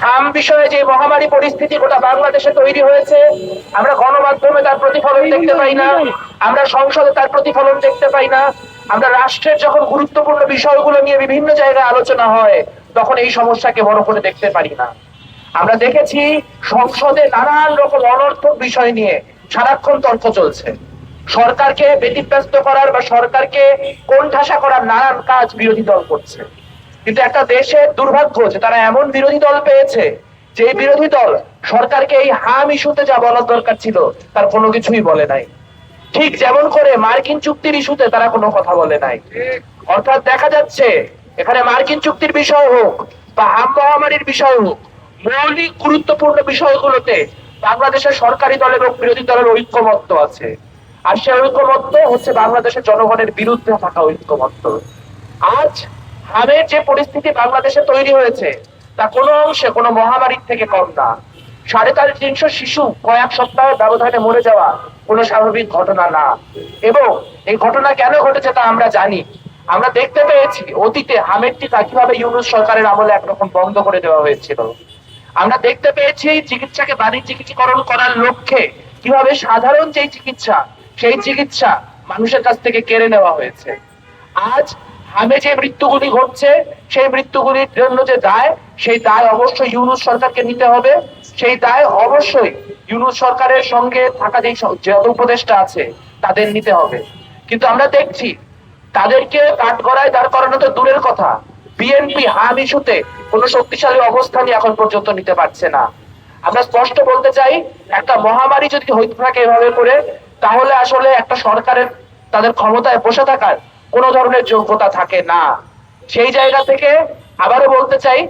হাম বিষয়ে যে মহামারী পরিস্থিতি গোটা বাংলাদেশে তৈরি হয়েছে, আমরা গণমাধ্যমে তার প্রতিফলন দেখতে পাই না, আমরা সংসদে তার প্রতিফলন দেখতে পাই না, আমরা রাষ্ট্রের যখন গুরুত্বপূর্ণ বিষয়গুলো নিয়ে বিভিন্ন জায়গায় আলোচনা হয় তখন এই সমস্যাকে বড় করে দেখতে পারি না। আমরা দেখেছি সংসদে নানান রকম অনর্থক বিষয় নিয়ে সারাক্ষণ তর্ক চলছে। সরকারকে ব্যতিব্যস্ত করার বা সরকারকে কোণঠাসা করার নানান কাজ বিরোধী দল করছে। কিন্তু একটা দেশের দুর্ভাগ্য যে তারা এমন বিরোধী দল পেয়েছে যে বিরোধী দল সরকারকে এই হাম ইস্যুতে যা বলার দরকার ছিল তার কোনো কিছুই বলে নাই। ঠিক যেমন করে মার্কিন চুক্তির ইস্যুতে তারা কোনো কথা বলে নাই। অর্থাৎ দেখা যাচ্ছে এখানে মার্কিন চুক্তির বিষয় হোক বা হাম মহামারীর বিষয় হোক, মৌলিক গুরুত্বপূর্ণ বিষয়গুলোতে বাংলাদেশের সরকারি দল এবং বিরোধী দলের ঐক্যমত্য আছে। আর সে ঐক্যমত্য হচ্ছে বাংলাদেশের জনগণের বিরুদ্ধে থাকা ঐক্যমত্য। আজ হামের যে পরিস্থিতি বাংলাদেশে তৈরি হয়েছে তা কোনো অংশে কোনো মহামারীর থেকে কম না। 350 শিশু কয়েক সপ্তাহের ব্যবধানে মরে যাওয়া কোনো স্বাভাবিক ঘটনা না। এবং এই ঘটনা কেন ঘটেছে তা আমরা জানি। আমরা দেখতে পেয়েছি অতীতে হামের টিকা কিভাবে ইউনূস সরকারের আমলে একরকম বন্ধ করে দেওয়া হয়েছিল। আমরা দেখতে পেয়েছি চিকিৎসাকে বাণিজ্যিকীকরণ করার লক্ষ্যে কিভাবে সাধারণ যে চিকিৎসা সেই চিকিৎসা মানুষের কাছ থেকে কেড়ে নেওয়া হয়েছে। আজ হামে যে মৃত্যুগুলি ঘটছে সেই মৃত্যুগুলির জন্য যে দায়, সেই দায় অবশ্যই ইউনূস সরকারকে নিতে হবে। সেই দায় অবশ্যই ইউনূস সরকারের সঙ্গে থাকা যে উপদেষ্টা আছে তাদের নিতে হবে। কিন্তু আমরা দেখছি তাদেরকে কাঠগড়ায় দাঁড় করানো তো দূরের কথা, বিএনপি হাম ইস্যুতে কোনো শক্তিশালী অবস্থানই এখন পর্যন্ত নিতে পারছে না। আমরা স্পষ্ট বলতে চাই, একটা মহামারী যদি হইতে থাকে এভাবে করে, তাহলে আসলে একটা সরকারের তাদের ক্ষমতায় বসে থাকার কোন ধরনের যোগ্যতা থাকে না। সেই জায়গা থেকে আবারও বলতে চাই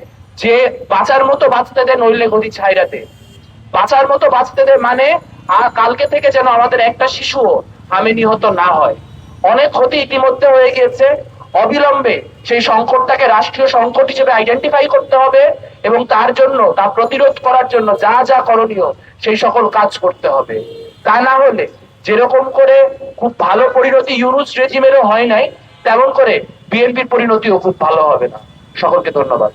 যে বাঁচার মতো বাঁচতে দে, নইলে গদি ছাইরা দে। বাঁচার মতো বাঁচতে দে মানে কালকে থেকে যেন আমাদের একটা শিশুও হামে নিহত না হয়। অনেক ক্ষতি ইতিমধ্যে হয়ে গিয়েছে। অবিলম্বে সেই সংকটটাকে রাষ্ট্রীয় সংকট হিসেবে আইডেন্টিফাই করতে হবে এবং তার জন্য তা প্রতিরোধ করার জন্য যা যা করণীয় সেই সকল কাজ করতে হবে। তা না হলে যেরকম করে খুব ভালো পরিণতি ইউনূস রেজিমেরও হয় নাই, তেমন করে বিএনপির পরিণতিও খুব ভালো হবে না। সকলকে ধন্যবাদ।